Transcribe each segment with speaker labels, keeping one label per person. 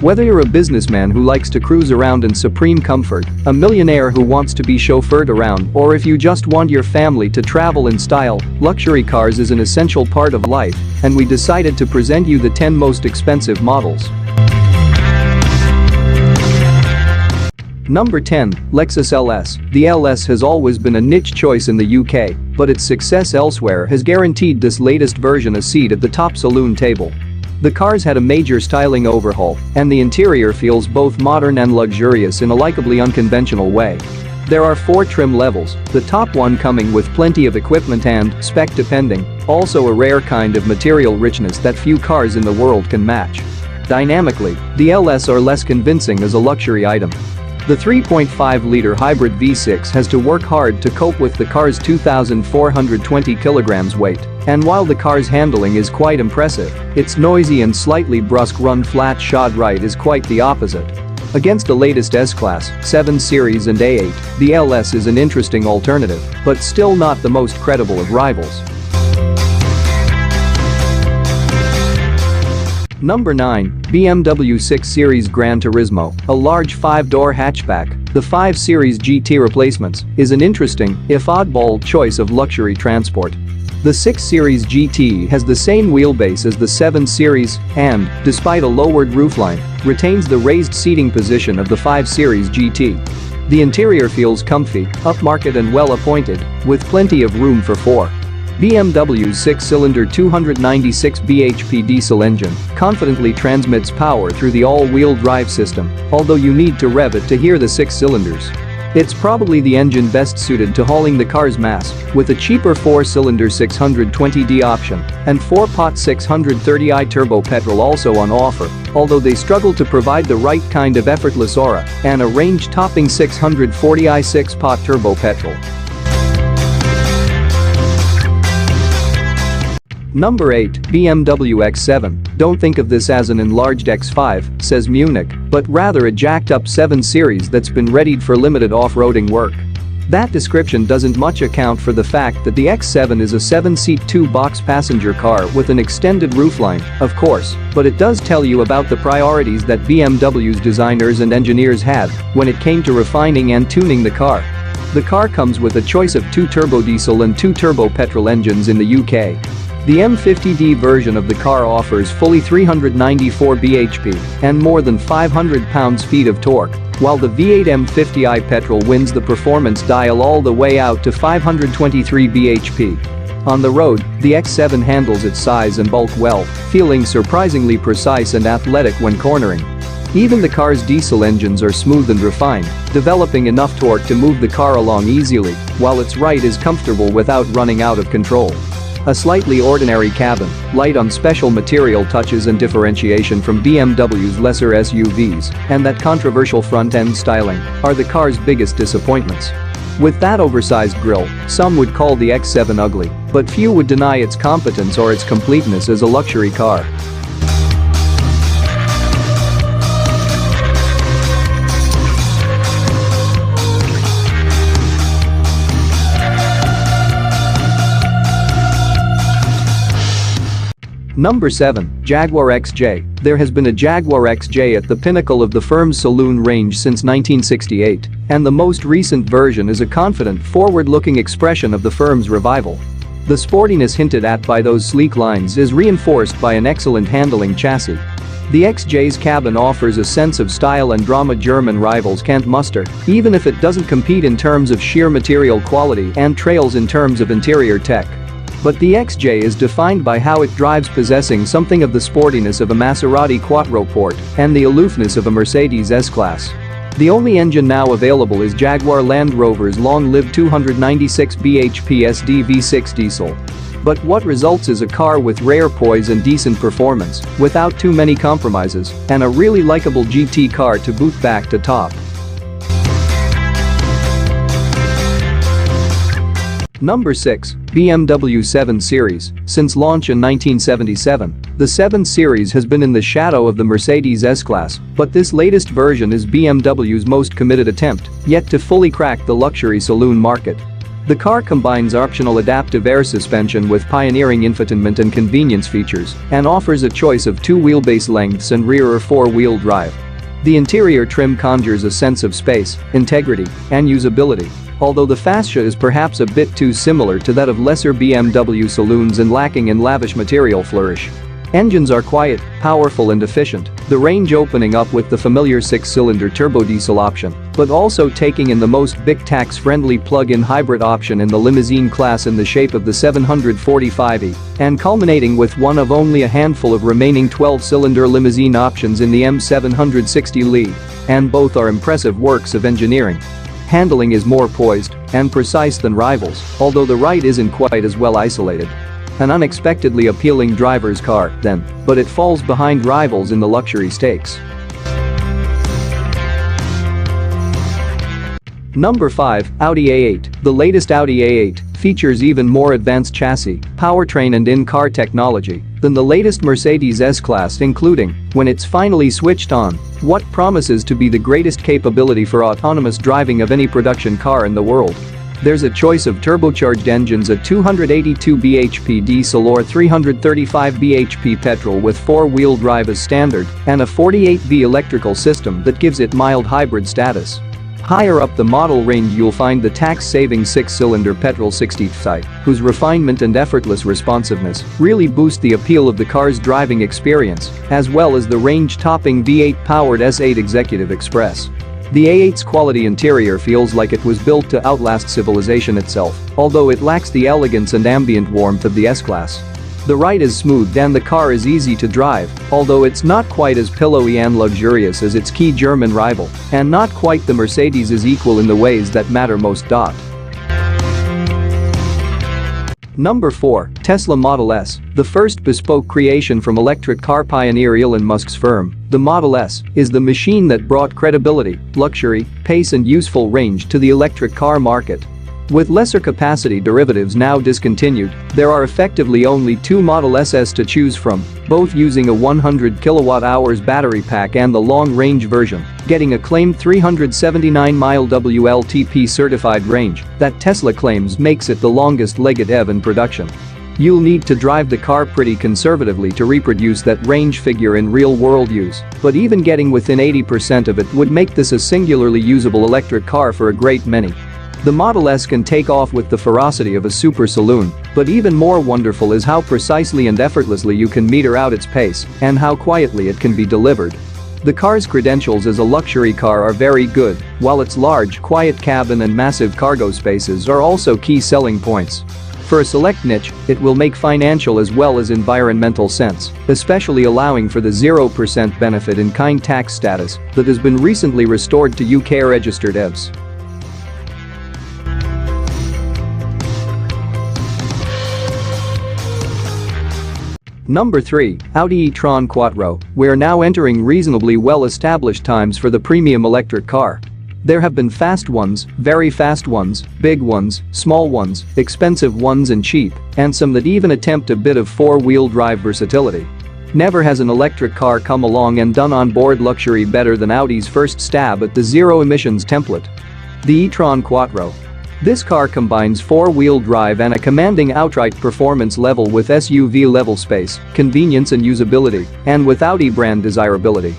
Speaker 1: Whether you're a businessman who likes to cruise around in supreme comfort, a millionaire who wants to be chauffeured around, or if you just want your family to travel in style, luxury cars is an essential part of life, and we decided to present you the 10 most expensive models. Number 10. Lexus LS. The LS has always been a niche choice in the UK, but its success elsewhere has guaranteed this latest version a seat at the top saloon table. The car's had a major styling overhaul, and the interior feels both modern and luxurious in a likably unconventional way. There are 4 trim levels, the top one coming with plenty of equipment and, spec depending, also a rare kind of material richness that few cars in the world can match. Dynamically, the LS are less convincing as a luxury item. The 3.5-liter hybrid V6 has to work hard to cope with the car's 2,420 kilograms weight, and while the car's handling is quite impressive, its noisy and slightly brusque run-flat shod right is quite the opposite. Against the latest S-Class, 7 Series and A8, the LS is an interesting alternative, but still not the most credible of rivals. Number 9. BMW 6 Series Gran Turismo, a large 5-door hatchback, the 5 Series GT replacements, is an interesting, if oddball, choice of luxury transport. The 6 Series GT has the same wheelbase as the 7 Series and, despite a lowered roofline, retains the raised seating position of the 5 Series GT. The interior feels comfy, upmarket and well-appointed, with plenty of room for 4. BMW's 6-cylinder 296 bhp diesel engine confidently transmits power through the all-wheel drive system, although you need to rev it to hear the 6 cylinders. It's probably the engine best suited to hauling the car's mass, with a cheaper 4-cylinder 620D option and 4-pot 630i turbo petrol also on offer, although they struggle to provide the right kind of effortless aura and a range-topping 640i 6-pot turbo petrol. Number 8. BMW X7. Don't think of this as an enlarged X5, says Munich, but rather a jacked-up 7 Series that's been readied for limited off-roading work. That description doesn't much account for the fact that the X7 is a 7-seat 2-box passenger car with an extended roofline, of course, but it does tell you about the priorities that BMW's designers and engineers had when it came to refining and tuning the car. The car comes with a choice of 2 turbo diesel and 2 turbo petrol engines in the UK. The M50D version of the car offers fully 394 bhp and more than 500 pounds-feet of torque, while the V8 M50i petrol wins the performance dial all the way out to 523 bhp. On the road, the X7 handles its size and bulk well, feeling surprisingly precise and athletic when cornering. Even the car's diesel engines are smooth and refined, developing enough torque to move the car along easily, while its ride is comfortable without running out of control. A slightly ordinary cabin, light on special material touches and differentiation from BMW's lesser SUVs, and that controversial front-end styling are the car's biggest disappointments. With that oversized grille, some would call the X7 ugly, but few would deny its competence or its completeness as a luxury car. Number 7. Jaguar XJ. There has been a Jaguar XJ at the pinnacle of the firm's saloon range since 1968, and the most recent version is a confident, forward-looking expression of the firm's revival. The sportiness hinted at by those sleek lines is reinforced by an excellent handling chassis. The XJ's cabin offers a sense of style and drama German rivals can't muster, even if it doesn't compete in terms of sheer material quality and trails in terms of interior tech. But the XJ is defined by how it drives, possessing something of the sportiness of a Maserati Quattroporte and the aloofness of a Mercedes S-Class. The only engine now available is Jaguar Land Rover's long-lived 296 bhp SD V6 diesel. But what results is a car with rare poise and decent performance, without too many compromises, and a really likable GT car to boot back to top. Number 6. BMW 7 Series. Since launch in 1977, the 7 Series has been in the shadow of the Mercedes S-Class, but this latest version is BMW's most committed attempt yet to fully crack the luxury saloon market. The car combines optional adaptive air suspension with pioneering infotainment and convenience features and offers a choice of 2 wheelbase lengths and rear or 4-wheel drive. The interior trim conjures a sense of space, integrity, and usability, although the fascia is perhaps a bit too similar to that of lesser BMW saloons and lacking in lavish material flourish. Engines are quiet, powerful and efficient, the range opening up with the familiar 6-cylinder turbo diesel option, but also taking in the most big tax-friendly plug-in hybrid option in the limousine class in the shape of the 745e, and culminating with one of only a handful of remaining 12-cylinder limousine options in the M760Li, and both are impressive works of engineering. Handling is more poised and precise than rivals, although the ride isn't quite as well isolated. An unexpectedly appealing driver's car, then, but it falls behind rivals in the luxury stakes. Number 5, Audi A8. The latest Audi A8 features even more advanced chassis, powertrain and in-car technology than the latest Mercedes S-Class, including, when it's finally switched on, what promises to be the greatest capability for autonomous driving of any production car in the world. There's a choice of turbocharged engines, a 282 bhp diesel or 335 bhp petrol with 4-wheel drive as standard, and a 48V electrical system that gives it mild hybrid status. Higher up the model range you'll find the tax-saving 6-cylinder petrol 60T, whose refinement and effortless responsiveness really boost the appeal of the car's driving experience, as well as the range-topping V8-powered S8 Executive Express. The A8's quality interior feels like it was built to outlast civilization itself, although it lacks the elegance and ambient warmth of the S-Class. The ride is smooth and the car is easy to drive, although it's not quite as pillowy and luxurious as its key German rival, and not quite the Mercedes' equal in the ways that matter most. Number 4, Tesla Model S. The first bespoke creation from electric car pioneer Elon Musk's firm, the Model S is the machine that brought credibility, luxury, pace and useful range to the electric car market. With lesser capacity derivatives now discontinued, there are effectively only 2 Model SS to choose from, both using a 100 kWh battery pack and the long-range version, getting a claimed 379-mile WLTP certified range that Tesla claims makes it the longest-legged EV in production. You'll need to drive the car pretty conservatively to reproduce that range figure in real-world use, but even getting within 80% of it would make this a singularly usable electric car for a great many. The Model S can take off with the ferocity of a super saloon, but even more wonderful is how precisely and effortlessly you can meter out its pace and how quietly it can be delivered. The car's credentials as a luxury car are very good, while its large, quiet cabin and massive cargo spaces are also key selling points. For a select niche, it will make financial as well as environmental sense, especially allowing for the 0% benefit in kind tax status that has been recently restored to UK-registered EVs. Number 3, Audi e-tron Quattro. We're now entering reasonably well-established times for the premium electric car. There have been fast ones, very fast ones, big ones, small ones, expensive ones and cheap, and some that even attempt a bit of 4-wheel drive versatility. Never has an electric car come along and done on-board luxury better than Audi's first stab at the zero-emissions template. The e-tron Quattro. This car combines 4-wheel drive and a commanding outright performance level with SUV-level space, convenience and usability, and with Audi brand desirability.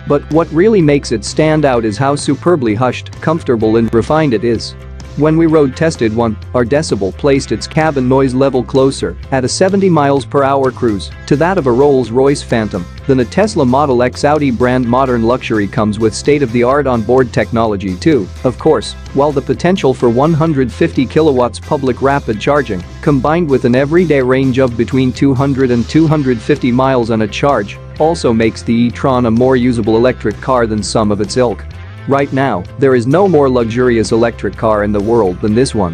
Speaker 1: But what really makes it stand out is how superbly hushed, comfortable and refined it is. When we road-tested one, our decibel placed its cabin noise level closer, at a 70 miles per hour cruise, to that of a Rolls-Royce Phantom than a Tesla Model X. Audi brand modern luxury comes with state-of-the-art onboard technology too, of course, while the potential for 150 kilowatts public rapid charging, combined with an everyday range of between 200 and 250 miles on a charge, also makes the e-tron a more usable electric car than some of its ilk. Right now, there is no more luxurious electric car in the world than this one.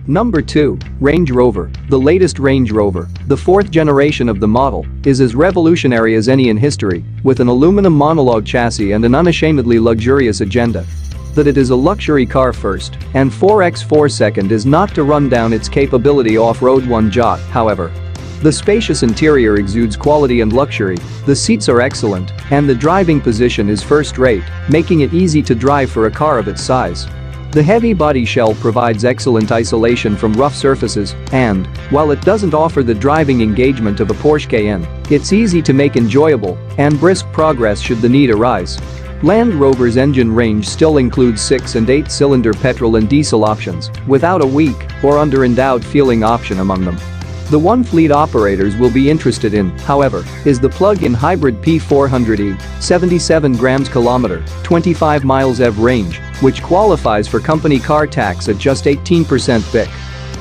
Speaker 1: Number 2, Range Rover. The latest Range Rover, the 4th generation of the model, is as revolutionary as any in history, with an aluminum monologue chassis and an unashamedly luxurious agenda. That it is a luxury car first, and 4x4 second is not to run down its capability off-road one jot, however. The spacious interior exudes quality and luxury, the seats are excellent, and the driving position is first-rate, making it easy to drive for a car of its size. The heavy body shell provides excellent isolation from rough surfaces and, while it doesn't offer the driving engagement of a Porsche Cayenne, it's easy to make enjoyable and brisk progress should the need arise. Land Rover's engine range still includes 6- and 8-cylinder petrol and diesel options, without a weak or under-endowed feeling option among them. The one fleet operators will be interested in, however, is the plug-in hybrid P400e, 77 grams kilometer, 25 miles EV range, which qualifies for company car tax at just 18% BIC.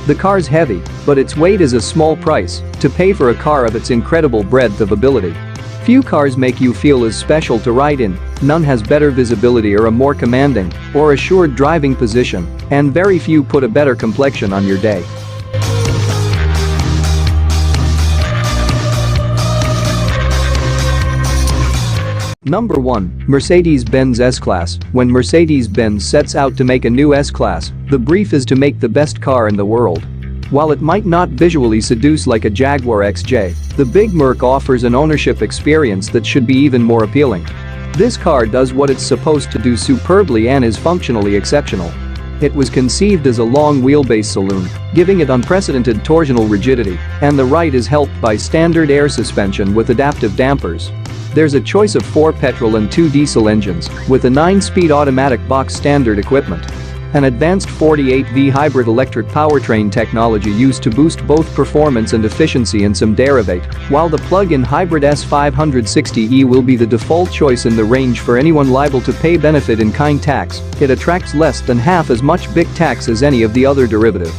Speaker 1: The car's heavy, but its weight is a small price to pay for a car of its incredible breadth of ability. Few cars make you feel as special to ride in, none has better visibility or a more commanding or assured driving position, and very few put a better complexion on your day. Number 1. Mercedes-Benz S-Class. When Mercedes-Benz sets out to make a new S-Class, the brief is to make the best car in the world. While it might not visually seduce like a Jaguar XJ, the Big Merc offers an ownership experience that should be even more appealing. This car does what it's supposed to do superbly and is functionally exceptional. It was conceived as a long wheelbase saloon, giving it unprecedented torsional rigidity, and the ride is helped by standard air suspension with adaptive dampers. There's a choice of 4 petrol and 2 diesel engines, with a 9-speed automatic box standard equipment. An advanced 48V hybrid electric powertrain technology used to boost both performance and efficiency and some derivate, while the plug-in hybrid S560e will be the default choice in the range for anyone liable to pay benefit-in-kind tax. It attracts less than half as much BIC tax as any of the other derivative.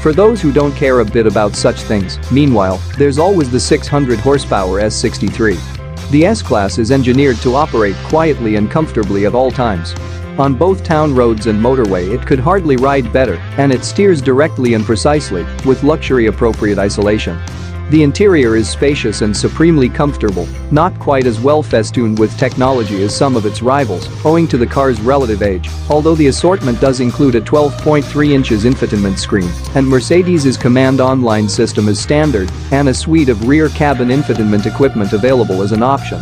Speaker 1: For those who don't care a bit about such things, meanwhile, there's always the 600 horsepower S63. The S-Class is engineered to operate quietly and comfortably at all times. On both town roads and motorway it could hardly ride better, and it steers directly and precisely, with luxury-appropriate isolation. The interior is spacious and supremely comfortable, not quite as well festooned with technology as some of its rivals, owing to the car's relative age, although the assortment does include a 12.3 inches infotainment screen, and Mercedes' Command Online system is standard, and a suite of rear cabin infotainment equipment available as an option.